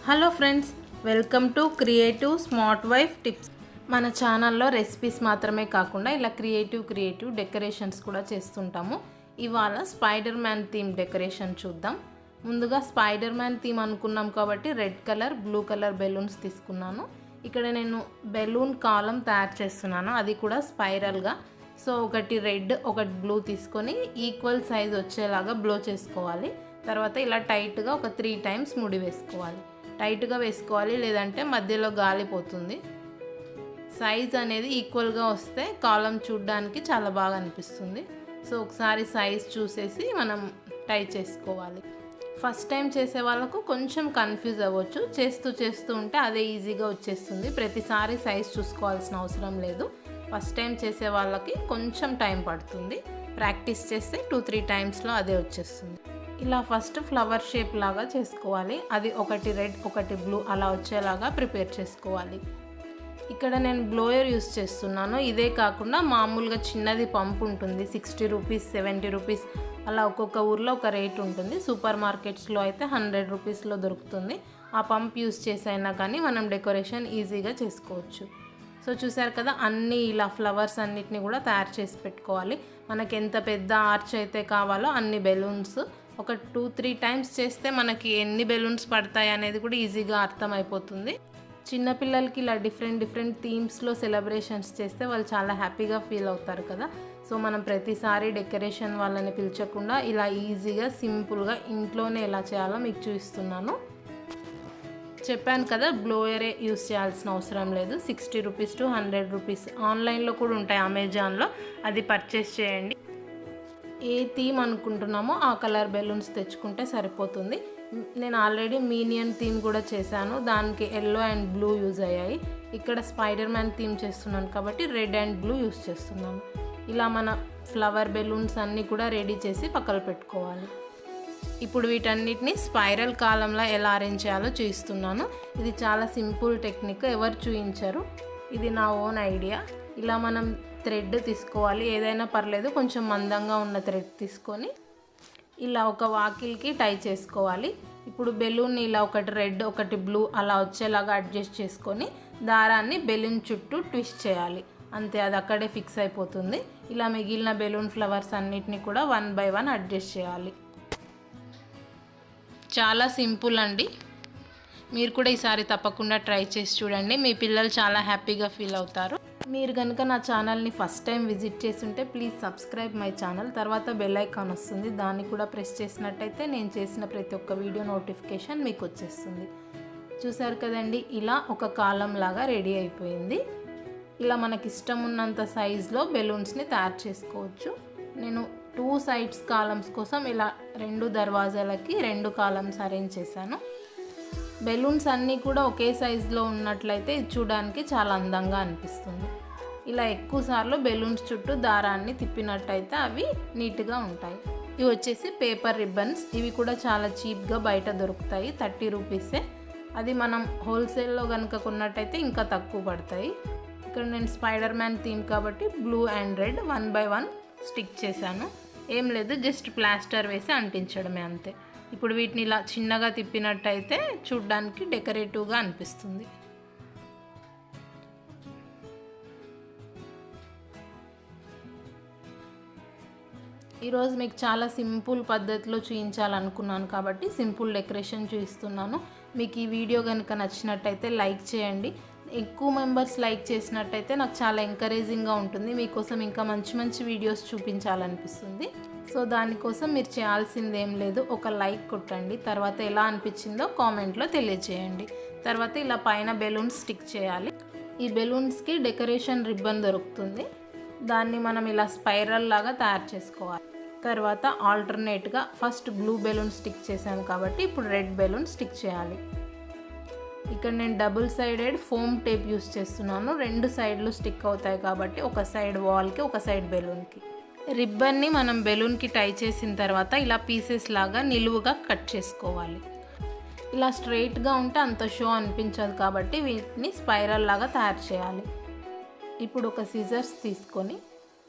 Hello friends, welcome to creative smart wife tips. మన ఛానల్లో recipes మాత్రమే కాకుండా ఇలా క్రియేటివ్ డెకరేషన్స్ కూడా చేస్తుంటాము. ఇవాళ స్పైడర్ మ్యాన్ థీమ్ డెకరేషన్ చూద్దాం. ముందుగా స్పైడర్ మ్యాన్ థీమ్ అనుకున్నాం కాబట్టి red colour, blue colour balloons తీసుకున్నాను. ఇక్కడ నేను బెలూన్ కాలం తయారు చేస్తున్నాను, అది కూడా స్పైరల్గా. సో ఒకటి రెడ్ ఒకటి బ్లూ తీసుకొని ఈక్వల్ సైజ్ వచ్చేలాగా బ్లో చేసుకోవాలి. తర్వాత ఇలా టైట్గా ఒక 3 times ముడి వేసుకోవాలి. టైట్గా వేసుకోవాలి, లేదంటే మధ్యలో గాలిపోతుంది. సైజ్ అనేది ఈక్వల్గా వస్తే కాలం చూడడానికి చాలా బాగా అనిపిస్తుంది. సో ఒకసారి సైజ్ చూసేసి మనం టై చేసుకోవాలి. ఫస్ట్ టైం చేసే వాళ్ళకు కొంచెం కన్ఫ్యూజ్ అవ్వచ్చు, చేస్తూ ఉంటే అదే ఈజీగా వచ్చేస్తుంది. ప్రతిసారి సైజ్ చూసుకోవాల్సిన అవసరం లేదు. ఫస్ట్ టైం చేసే వాళ్ళకి కొంచెం టైం పడుతుంది. ప్రాక్టీస్ చేస్తే 2-3 timesలో అదే వచ్చేస్తుంది. ఇలా ఫస్ట్ ఫ్లవర్ షేప్ లాగా చేసుకోవాలి. అది ఒకటి రెడ్ ఒకటి బ్లూ అలా వచ్చేలాగా ప్రిపేర్ చేసుకోవాలి. ఇక్కడ నేను బ్లోయర్ యూస్ చేస్తున్నాను. ఇదే కాకుండా మామూలుగా చిన్నది పంప్ ఉంటుంది, 60 రూపీస్ 70 రూపీస్ అలా ఒక్కొక్క ఊర్లో ఒక రేట్ ఉంటుంది. సూపర్ మార్కెట్స్లో అయితే 100 రూపీస్లో దొరుకుతుంది. ఆ పంప్ యూస్ చేసైనా కానీ మనం డెకరేషన్ ఈజీగా చేసుకోవచ్చు. సో చూసారు కదా, అన్నీ ఇలా ఫ్లవర్స్ అన్నిటిని కూడా తయారు చేసి పెట్టుకోవాలి. మనకి ఎంత పెద్ద ఆర్చ్ అయితే కావాలో అన్ని బెలూన్స్ ఒక 2-3 times చేస్తే మనకి ఎన్ని బెలూన్స్ పడతాయి అనేది కూడా ఈజీగా అర్థమైపోతుంది. చిన్నపిల్లలకి ఇలా డిఫరెంట్ థీమ్స్లో సెలబ్రేషన్స్ చేస్తే వాళ్ళు చాలా హ్యాపీగా ఫీల్ అవుతారు కదా. సో మనం ప్రతిసారి డెకరేషన్ వాళ్ళని పిలిచకుండా ఇలా ఈజీగా సింపుల్గా ఇంట్లోనే ఎలా చేయాలో మీకు చూపిస్తున్నాను. చెప్పాను కదా, బ్లోయరే యూస్ చేయాల్సిన అవసరం లేదు. 60 రూపీస్ to 100 రూపీస్ ఆన్లైన్లో కూడా ఉంటాయి, అమెజాన్లో. అది పర్చేస్ చేయండి. ఏ థీమ్ అనుకుంటున్నామో ఆ కలర్ బెలూన్స్ తెచ్చుకుంటే సరిపోతుంది. నేను ఆల్రెడీ మీనియన్ థీమ్ కూడా చేశాను, దానికి ఎల్లో అండ్ బ్లూ యూజ్ అయ్యాయి. ఇక్కడ స్పైడర్ మ్యాన్ థీమ్ చేస్తున్నాను కాబట్టి రెడ్ అండ్ బ్లూ యూజ్ చేస్తున్నాను. ఇలా మన ఫ్లవర్ బెలూన్స్ అన్నీ కూడా రెడీ చేసి పక్కన పెట్టుకోవాలి. ఇప్పుడు వీటన్నిటిని స్పైరల్ కాలంలో ఎలా అరేంజ్ చేయాలో చూపిస్తున్నాను. ఇది చాలా సింపుల్ టెక్నిక్, ఎవరు చూపించారు, ఇది నా ఓన్ ఐడియా. ఇలా మనం థ్రెడ్ తీసుకోవాలి, ఏదైనా పర్లేదు, కొంచెం మందంగా ఉన్న థ్రెడ్ తీసుకొని ఇలా ఒక వాకిల్కి టై చేసుకోవాలి. ఇప్పుడు బెలూన్ని ఇలా ఒకటి రెడ్ ఒకటి బ్లూ అలా వచ్చేలాగా అడ్జస్ట్ చేసుకొని దారాన్ని బెలూన్ చుట్టూ ట్విస్ట్ చేయాలి. అంతే, అది అక్కడే ఫిక్స్ అయిపోతుంది. ఇలా మిగిలిన బెలూన్ ఫ్లవర్స్ అన్నిటిని కూడా 1 by 1 అడ్జస్ట్ చేయాలి. చాలా సింపుల్ అండి. మీరు కూడా ఈసారి తప్పకుండా ట్రై చేసి చూడండి, మీ పిల్లలు చాలా హ్యాపీగా ఫీల్ అవుతారు. మీరు కనుక నా ఛానల్ని ఫస్ట్ టైం విజిట్ చేస్తుంటే ప్లీజ్ సబ్స్క్రైబ్ మై ఛానల్. తర్వాత బెల్ ఐకాన్ వస్తుంది, దాన్ని కూడా ప్రెస్ చేసినట్టయితే నేను చేసిన ప్రతి ఒక్క వీడియో నోటిఫికేషన్ మీకు వచ్చేస్తుంది. చూసారు కదండి, ఇలా ఒక కాలం లాగా రెడీ అయిపోయింది. ఇలా మనకి ఇష్టం ఉన్నంత సైజులో బెలూన్స్ని తయారు చేసుకోవచ్చు. నేను 2 sides కాలమ్స్ కోసం ఇలా 2 దర్వాజాలకి 2 కాలమ్స్ అరేంజ్ చేశాను. బెలూన్స్ అన్నీ కూడా ఒకే సైజులో ఉన్నట్లయితే ఇది చూడడానికి చాలా అందంగా అనిపిస్తుంది. ఇలా ఎక్కువ సార్లు బెలూన్స్ చుట్టూ దారాన్ని తిప్పినట్టయితే అవి నీట్గా ఉంటాయి. ఇవి వచ్చేసి పేపర్ రిబ్బన్స్. ఇవి కూడా చాలా చీప్గా బయట దొరుకుతాయి, 30 రూపీసే. అది మనం హోల్సేల్లో కనుక కొన్నట్టయితే ఇంకా తక్కువ పడతాయి. ఇక్కడ నేను స్పైడర్ మ్యాన్ థీమ్ కాబట్టి blue and red 1 by 1 stick చేశాను. ఏం లేదు, జస్ట్ ప్లాస్టర్ వేసి అంటించడమే, అంతే. ఇప్పుడు వీటిని ఇలా చిన్నగా తిప్పినట్టయితే చూడ్డానికి డెకరేటివ్గా అనిపిస్తుంది. ఈరోజు మీకు చాలా సింపుల్ పద్ధతిలో చూపించాలనుకున్నాను కాబట్టి సింపుల్ డెకరేషన్ చూపిస్తున్నాను. మీకు ఈ వీడియో కనుక నచ్చినట్టయితే లైక్ చేయండి. ఎక్కువ మెంబర్స్ లైక్ చేసినట్టయితే నాకు చాలా ఎంకరేజింగ్గా ఉంటుంది, మీకోసం ఇంకా మంచి వీడియోస్ చూపించాలనిపిస్తుంది. సో దానికోసం మీరు చేయాల్సింది ఏం లేదు, ఒక లైక్ కొట్టండి. తర్వాత ఎలా అనిపించిందో కామెంట్లో తెలియజేయండి. తర్వాత ఇలా పైన బెలూన్స్ స్టిక్ చేయాలి. ఈ బెలూన్స్కి డెకరేషన్ రిబ్బన్ దొరుకుతుంది, దాన్ని మనం ఇలా స్పైరల్ లాగా తయారు చేసుకోవాలి. తర్వాత ఆల్టర్నేట్గా ఫస్ట్ బ్లూ బెలూన్ స్టిక్ చేశాను కాబట్టి ఇప్పుడు రెడ్ బెలూన్ స్టిక్ చేయాలి. ఇక్కడ నేను double sided foam tape use చేస్తున్నాను. 2 సైడ్లు స్టిక్ అవుతాయి కాబట్టి ఒక సైడ్ వాల్కి ఒక సైడ్ బెలూన్కి. రిబ్బన్ని మనం బెలూన్కి టై చేసిన తర్వాత ఇలా పీసెస్ లాగా నిలువుగా కట్ చేసుకోవాలి. ఇలా స్ట్రైట్గా ఉంటే అంత షో అనిపించదు కాబట్టి వీటిని స్పైరల్ లాగా తయారు చేయాలి. ఇప్పుడు ఒక సిజర్స్ తీసుకొని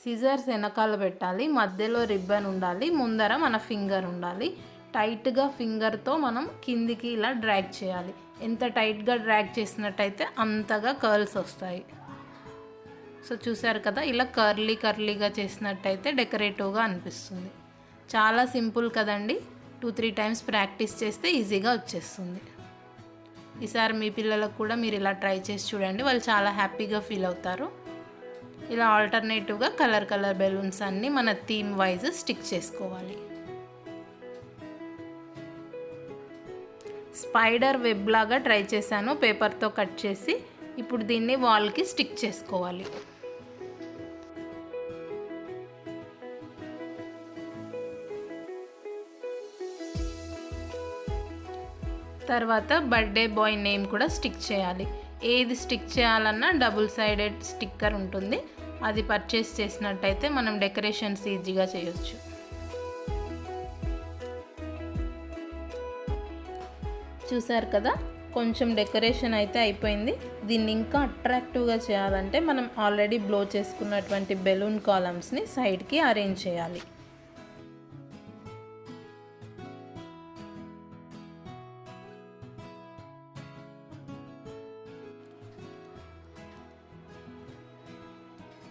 సిజర్స్ వెనకాల పెట్టాలి, మధ్యలో రిబ్బన్ ఉండాలి, ముందర మన ఫింగర్ ఉండాలి. టైట్గా ఫింగర్తో మనం కిందికి ఇలా డ్రాగ్ చేయాలి. ఎంత టైట్గా డ్రాగ్ చేసినట్టయితే అంతగా కర్ల్స్ వస్తాయి. సో చూసారు కదా, ఇలా కర్లీగా చేసినట్టయితే డెకరేటివ్గా అనిపిస్తుంది. చాలా సింపుల్ కదండి. 2-3 టైమ్స్ ప్రాక్టీస్ చేస్తే ఈజీగా వచ్చేస్తుంది. ఈసారి మీ పిల్లలకు కూడా మీరు ఇలా ట్రై చేసి చూడండి, వాళ్ళు చాలా హ్యాపీగా ఫీల్ అవుతారు. ఇలా ఆల్టర్నేటివ్గా కలర్ బెలూన్స్ అన్నీ మన థీమ్ వైజ్ స్టిక్ చేసుకోవాలి. స్పైడర్ వెబ్ లాగా ట్రై చేశాను పేపర్తో కట్ చేసి. ఇప్పుడు దీన్ని వాల్కి స్టిక్ చేసుకోవాలి. తర్వాత బర్త్డే బాయ్ నేమ్ కూడా స్టిక్ చేయాలి. ఏది స్టిక్ చేయాలన్నా డబుల్ సైడెడ్ స్టిక్కర్ ఉంటుంది, అది పర్చేస్ చేసినట్టయితే మనం డెకరేషన్స్ ఈజీగా చేయొచ్చు. చూసారు కదా, కొంచెం డెకరేషన్ అయితే అయిపోయింది. దీన్ని ఇంకా అట్రాక్టివ్గా చేయాలంటే మనం ఆల్రెడీ బ్లో చేసుకున్నటువంటి బెలూన్ కాలమ్స్ని సైడ్కి అరేంజ్ చేయాలి.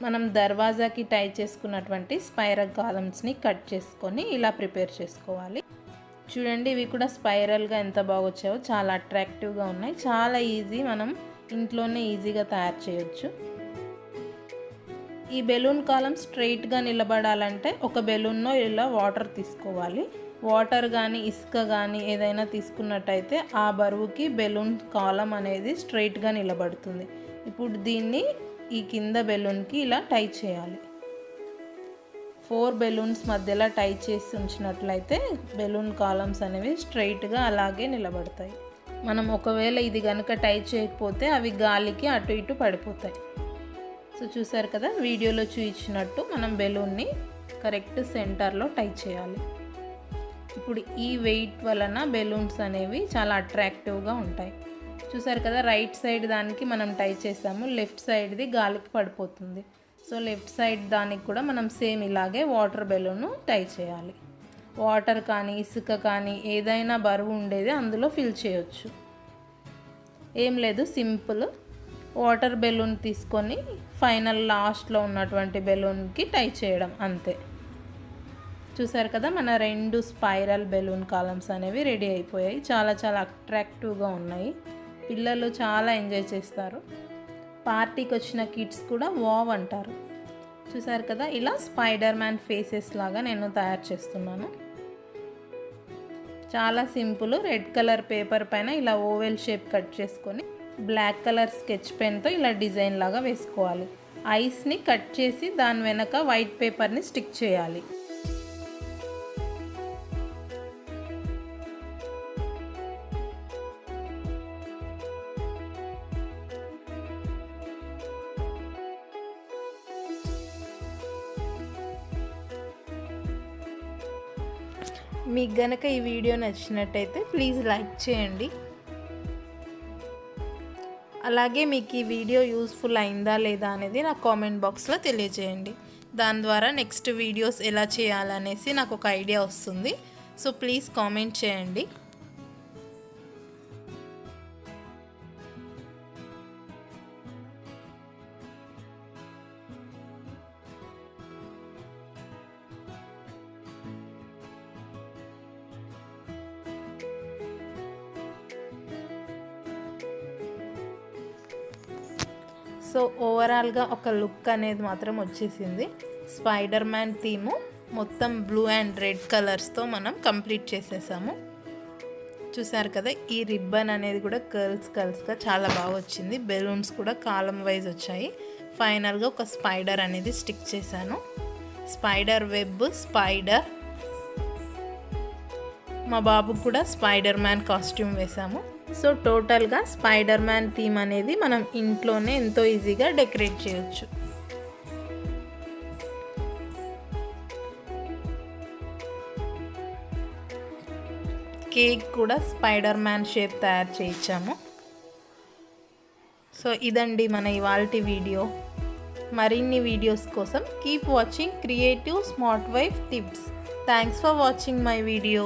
మనం దర్వాజాకి టై చేసుకున్నటువంటి స్పైరల్ కాలమ్స్ని కట్ చేసుకొని ఇలా ప్రిపేర్ చేసుకోవాలి. చూడండి, ఇవి కూడా స్పైరల్గా ఎంత బాగా వచ్చాయో, చాలా అట్రాక్టివ్గా ఉన్నాయి. చాలా ఈజీ, మనం ఇంట్లోనే ఈజీగా తయారు చేయొచ్చు. ఈ బెలూన్ కాలం స్ట్రైట్గా నిలబడాలంటే ఒక బెలూన్లో ఇలా వాటర్ తీసుకోవాలి. వాటర్ కానీ ఇసుక కానీ ఏదైనా తీసుకున్నట్టయితే ఆ బరువుకి బెలూన్ కాలం అనేది స్ట్రైట్గా నిలబడుతుంది. ఇప్పుడు దీన్ని ఈ కింద బెలూన్కి ఇలా టై చేయాలి. 4 బెలూన్స్ మధ్యలో టై చేసి ఉంచినట్లయితే బెలూన్ కాలమ్స్ అనేవి స్ట్రైట్గా అలాగే నిలబడతాయి. మనం ఒకవేళ ఇది కనుక టై చేయకపోతే అవి గాలికి అటు ఇటు పడిపోతాయి. సో చూసారు కదా, వీడియోలో చూపించినట్టు మనం బెలూన్ని కరెక్ట్ సెంటర్లో టై చేయాలి. ఇప్పుడు ఈ వెయిట్ వలన బెలూన్స్ అనేవి చాలా అట్రాక్టివ్గా ఉంటాయి. చూసారు కదా, రైట్ సైడ్ దానికి మనం టై చేసాము, లెఫ్ట్ సైడ్ది గాలికి పడిపోతుంది. సో లెఫ్ట్ సైడ్ దానికి కూడా మనం సేమ్ ఇలాగే వాటర్ బెలూన్ టై చేయాలి. వాటర్ కానీ ఇసుక కానీ ఏదైనా బరువు ఉండేది అందులో ఫిల్ చేయొచ్చు. ఏం లేదు, సింపుల్ వాటర్ బెలూన్ తీసుకొని ఫైనల్ లాస్ట్లో ఉన్నటువంటి బెలూన్కి టై చేయడం అంతే. చూసారు కదా, మన 2 స్పైరల్ బెలూన్ కాలమ్స్ అనేవి రెడీ అయిపోయాయి. చాలా అట్రాక్టివ్గా ఉన్నాయి. పిల్లలు చాలా ఎంజాయ్ చేస్తారు. పార్టీకి వచ్చిన కిడ్స్ కూడా వావ్ అంటారు. చూసారు కదా, ఇలా స్పైడర్ మ్యాన్ ఫేసెస్ లాగా నేను తయారు చేస్తున్నాను. చాలా సింపుల్. రెడ్ కలర్ పేపర్ పైన ఇలా ఓవెల్ షేప్ కట్ చేసుకొని బ్లాక్ కలర్ స్కెచ్ పెన్తో ఇలా డిజైన్ లాగా వేసుకోవాలి. ఐస్ని కట్ చేసి దాని వెనక వైట్ పేపర్ని స్టిక్ చేయాలి. మీకు గనక ఈ వీడియో నచ్చినట్టయితే ప్లీజ్ లైక్ చేయండి. అలాగే మీకు ఈ వీడియో యూస్ఫుల్ అయిందా లేదా అనేది నాకు కామెంట్ బాక్స్లో తెలియజేయండి. దాని ద్వారా నెక్స్ట్ వీడియోస్ ఎలా చేయాలనేసి నాకు ఒక ఐడియా వస్తుంది. సో ప్లీజ్ కామెంట్ చేయండి. సో ఓవరాల్గా ఒక లుక్ అనేది మాత్రం వచ్చేసింది. స్పైడర్ మ్యాన్ థీము మొత్తం బ్లూ అండ్ రెడ్ కలర్స్తో మనం కంప్లీట్ చేసేసాము. చూసారు కదా, ఈ రిబ్బన్ అనేది కూడా కర్ల్స్గా చాలా బాగా వచ్చింది. బెలూన్స్ కూడా కాలం వైజ్ వచ్చాయి. ఫైనల్గా ఒక స్పైడర్ అనేది స్టిక్ చేశాను. Spider web, spider. మా బాబుకు కూడా స్పైడర్ మ్యాన్ కాస్ట్యూమ్ వేసాము. సో టోటల్గా స్పైడర్ మ్యాన్ థీమ్ అనేది మనం ఇంట్లోనే ఎంతో ఈజీగా డెకరేట్ చేయొచ్చు. కేక్ కూడా స్పైడర్ మ్యాన్ షేప్ తయారు చేయించాము. సో ఇదండి మన ఇవాల్టి వీడియో. మరిన్ని వీడియోస్ కోసం keep watching creative smart wife tips. Thanks for watching my video.